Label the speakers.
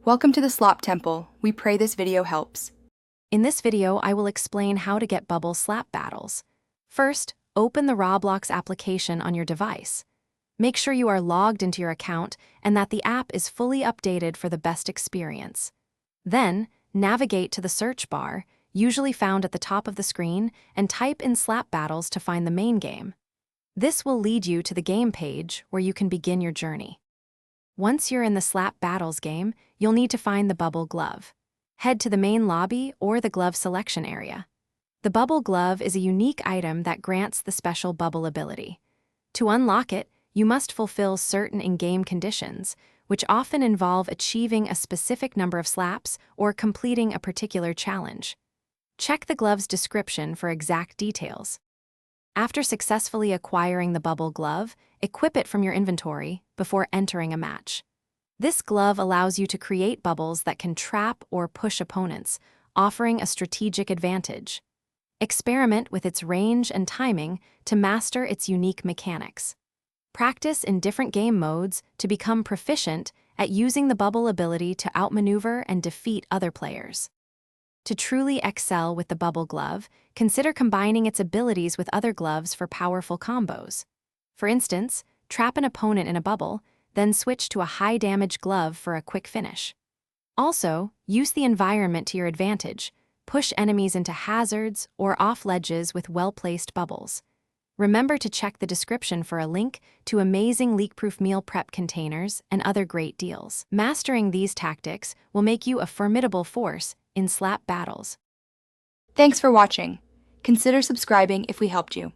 Speaker 1: Welcome to the Slop Temple. We pray this video helps.
Speaker 2: In this video, I will explain how to get bubble slap battles. First, open the Roblox application on your device. Make sure you are logged into your account and that the app is fully updated for the best experience. Then, navigate to the search bar, usually found at the top of the screen, and type in slap battles to find the main game. This will lead you to the game page where you can begin your journey. Once you're in the slap battles game, you'll need to find the bubble glove. Head to the main lobby or the glove selection area. The bubble glove is a unique item that grants the special bubble ability. To unlock it, you must fulfill certain in-game conditions, which often involve achieving a specific number of slaps or completing a particular challenge. Check the glove's description for exact details. After successfully acquiring the bubble glove, equip it from your inventory before entering a match. This glove allows you to create bubbles that can trap or push opponents, offering a strategic advantage. Experiment with its range and timing to master its unique mechanics. Practice in different game modes to become proficient at using the bubble ability to outmaneuver and defeat other players. To truly excel with the bubble glove, consider combining its abilities with other gloves for powerful combos. For instance, trap an opponent in a bubble, then switch to a high-damage glove for a quick finish. Also, use the environment to your advantage. Push enemies into hazards or off ledges with well-placed bubbles. Remember to check the description for a link to amazing leak-proof meal prep containers and other great deals. Mastering these tactics will make you a formidable force in slap battles.
Speaker 1: Thanks for watching. Consider subscribing if we helped you.